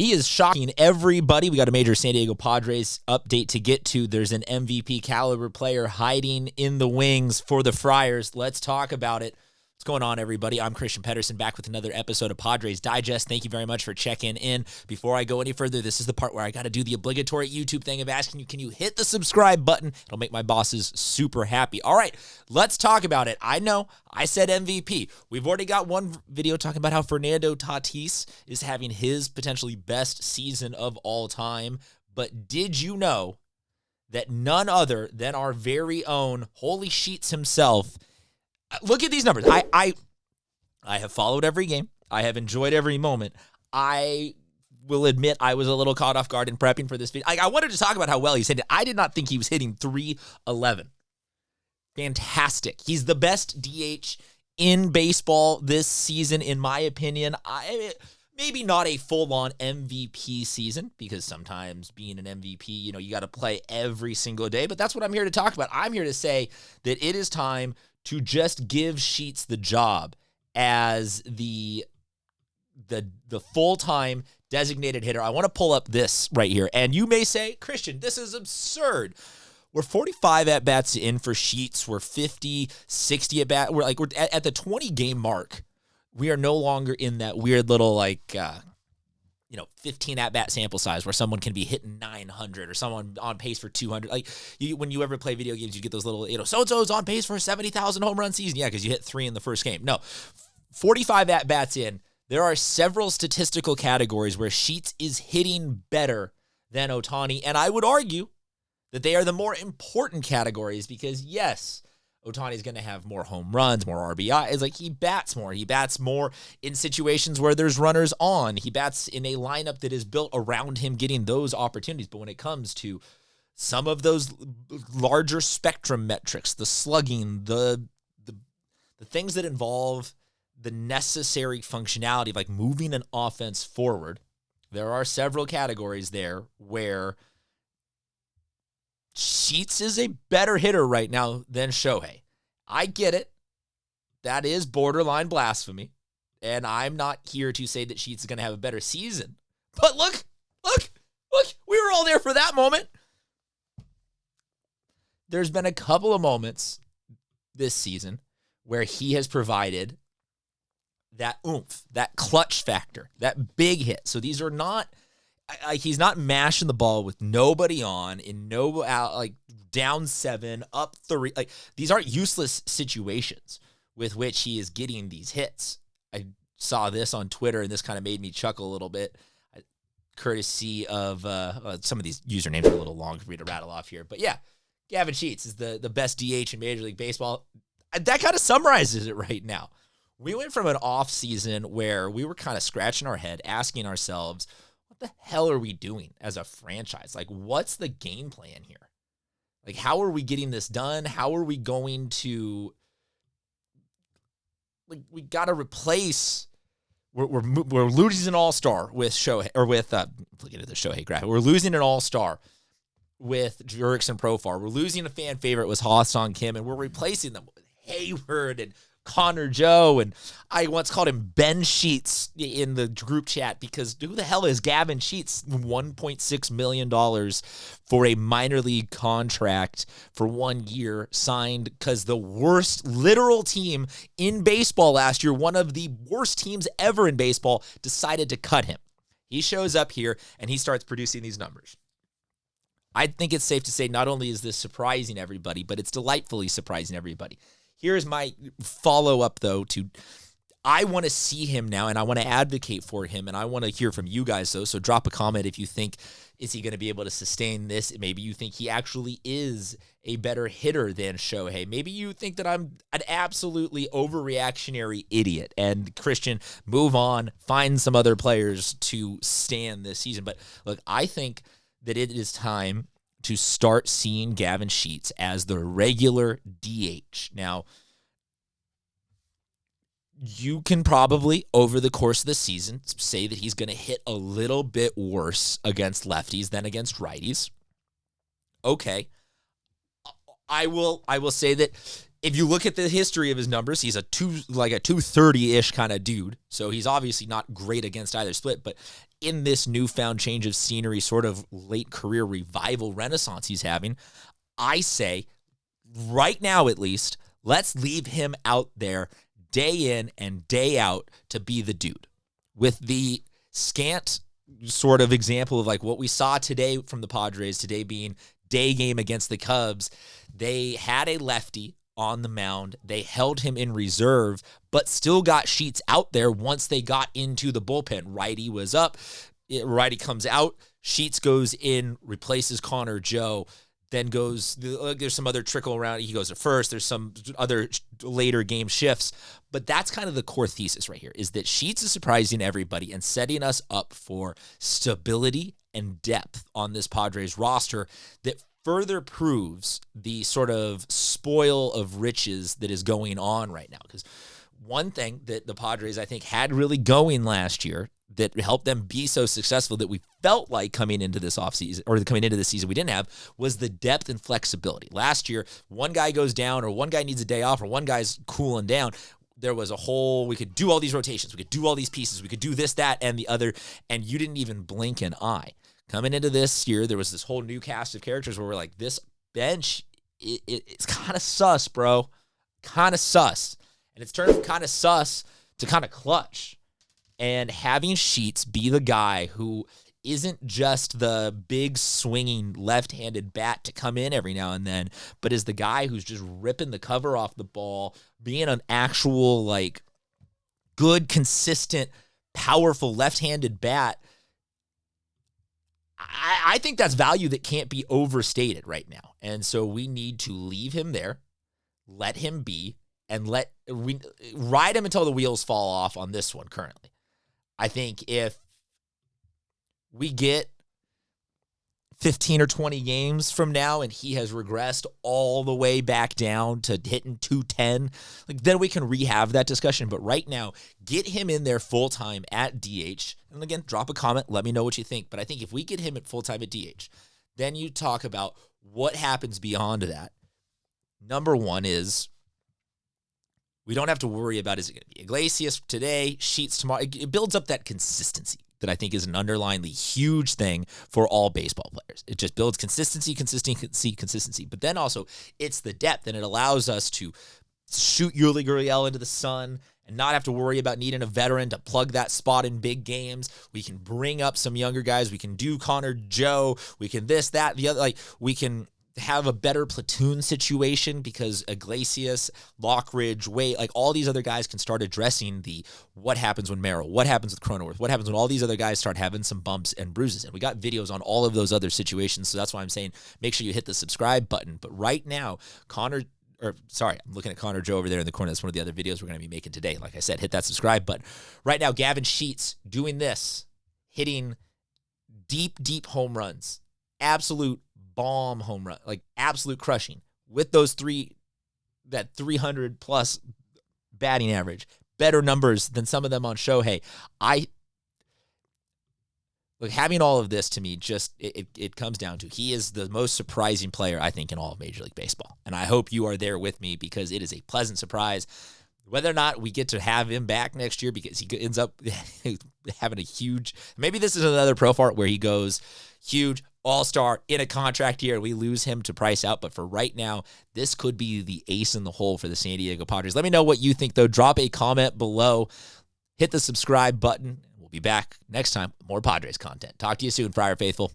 He is shocking everybody. We got a major San Diego Padres update to get to. There's an MVP caliber player hiding in the wings for the Friars. Let's talk about it. What's going on, everybody? I'm Christian Pedersen, back with another episode of Padres Digest. Thank you very much for checking in. Before I go any further, this is the part where I got to do the obligatory YouTube thing of asking you, can you hit the subscribe button? It'll make my bosses super happy. All right, let's talk about it. I know I said MVP. We've already got one video talking about how Fernando Tatis is having his potentially best season of all time. But did you know that none other than our very own Holy Sheets himself? Look at these numbers. I have followed every game. I have enjoyed every moment. I will admit I was a little caught off guard in prepping for this video. I wanted to talk about how well he's hitting. I did not think he was hitting .311. Fantastic. He's the best DH in baseball this season, in my opinion. Maybe not a full-on MVP season, because sometimes being an MVP, you got to play every single day. But that's what I'm here to talk about. I'm here to say that it is time to just give Sheets the job as the full-time designated hitter. I want to pull up this right here. And you may say, Christian, this is absurd. We're 45 at-bats in for Sheets. We're 50, 60 at-bats. We're at the 20-game mark. We are no longer in that weird little, 15 at-bat sample size where someone can be hitting 900 or someone on pace for 200. When you ever play video games, you get those little, so-and-so's on pace for a 70,000 home run season. Yeah, because you hit 3 in the first game. No, 45 at-bats in, there are several statistical categories where Sheets is hitting better than Ohtani, and I would argue that they are the more important categories because, yes, Ohtani is going to have more home runs, more RBI. It's like he bats more. He bats more in situations where there's runners on. He bats in a lineup that is built around him getting those opportunities. But when it comes to some of those larger spectrum metrics, the slugging, the things that involve the necessary functionality of like moving an offense forward, there are several categories there where Sheets is a better hitter right now than Shohei. I get it. That is borderline blasphemy. And I'm not here to say that Sheets is going to have a better season. But look. We were all there for that moment. There's been a couple of moments this season where he has provided that oomph, that clutch factor, that big hit. So these are not... he's not mashing the ball with nobody on, in no out, down 7, up 3. These aren't useless situations with which he is getting these hits. I saw this on Twitter, and this kind of made me chuckle a little bit, courtesy of some of these usernames are a little long for me to rattle off here. But yeah, Gavin Sheets is the best DH in Major League Baseball. That kind of summarizes it right now. We went from an off season where we were kind of scratching our head, asking ourselves, what the hell are we doing as a franchise? What's the game plan here? How are we getting this done? How are we going to, we got to replace, we're losing an all-star with Shohei, or with, look at the Shohei graphic. We're losing an all-star with Jurickson Profar. We're losing a fan favorite with Ha-Seong Kim, and we're replacing them with Hayward and Connor Joe, and I once called him Ben Sheets in the group chat because who the hell is Gavin Sheets? $1.6 million for a minor league contract for 1 year signed because the worst literal team in baseball last year, one of the worst teams ever in baseball, decided to cut him. He shows up here and he starts producing these numbers. I think it's safe to say not only is this surprising everybody, but it's delightfully surprising everybody. Here's my follow-up, though, to I want to see him now, and I want to advocate for him, and I want to hear from you guys, though. So drop a comment if you think, is he going to be able to sustain this? Maybe you think he actually is a better hitter than Shohei. Maybe you think that I'm an absolutely overreactionary idiot. And Christian, move on, find some other players to stand this season. But look, I think that it is time to start seeing Gavin Sheets as the regular DH. Now, you can probably, over the course of the season, say that he's going to hit a little bit worse against lefties than against righties. Okay. I will say that if you look at the history of his numbers, he's a 230-ish kind of dude. So he's obviously not great against either split, but in this newfound change of scenery, sort of late career revival renaissance he's having, I say right now at least, let's leave him out there day in and day out to be the dude. With the scant sort of example of like what we saw today from the Padres, today being day game against the Cubs, they had a lefty on the mound. They held him in reserve, but still got Sheets out there once they got into the bullpen. Righty was up. Righty comes out. Sheets goes in, replaces Connor Joe, then goes, there's some other trickle around. He goes to first. There's some other later game shifts. But that's kind of the core thesis right here, is that Sheets is surprising everybody and setting us up for stability and depth on this Padres roster that further proves the sort of spoil of riches that is going on right now. Because one thing that the Padres, I think, had really going last year that helped them be so successful that we felt like coming into this offseason, or coming into this season we didn't have, was the depth and flexibility. Last year, one guy goes down or one guy needs a day off or one guy's cooling down. There was a whole, we could do all these rotations. We could do all these pieces. We could do this, that, and the other, and you didn't even blink an eye. Coming into this year, there was this whole new cast of characters where we're like, this bench, it's kind of sus, bro. Kind of sus. And it's turned from kind of sus to kind of clutch. And having Sheets be the guy who isn't just the big swinging left-handed bat to come in every now and then, but is the guy who's just ripping the cover off the ball, being an actual, like, good, consistent, powerful left-handed bat, I think that's value that can't be overstated right now. And so we need to leave him there, let him be, and ride him until the wheels fall off on this one currently. I think if we get 15 or 20 games from now and he has regressed all the way back down to hitting 210, like, then we can rehab that discussion. But right now, get him in there full-time at DH. And again, drop a comment. Let me know what you think. But I think if we get him at full-time at DH, then you talk about what happens beyond that. Number one is we don't have to worry about, is it going to be Iglesias today, Sheets tomorrow? It builds up that consistency that I think is an underlyingly huge thing for all baseball players. It just builds consistency. But then also it's the depth, and it allows us to shoot Yuli Gurriel into the sun and not have to worry about needing a veteran to plug that spot in big games. We can bring up some younger guys. We can do Connor Joe. We can this, that, the other. Like, we can have a better platoon situation because Iglesias, Lockridge, Wade, like all these other guys can start addressing the what happens when Merrill, what happens with Cronenworth, what happens when all these other guys start having some bumps and bruises. And we got videos on all of those other situations, so that's why I'm saying make sure you hit the subscribe button. But right now, I'm looking at Connor Joe over there in the corner. That's one of the other videos we're going to be making today. Like I said, hit that subscribe button. Right now, Gavin Sheets doing this, hitting deep home runs. Absolute bomb home run, like absolute crushing with those that 300 plus batting average, better numbers than some of them on Shohei. Having all of this to me, just it comes down to he is the most surprising player I think in all of Major League Baseball, and I hope you are there with me because it is a pleasant surprise. Whether or not we get to have him back next year because he ends up having a huge, maybe this is another profile where he goes huge all-star in a contract year and we lose him to price out. But for right now, this could be the ace in the hole for the San Diego Padres. Let me know what you think, though. Drop a comment below. Hit the subscribe button. We'll be back next time with more Padres content. Talk to you soon, Friar Faithful.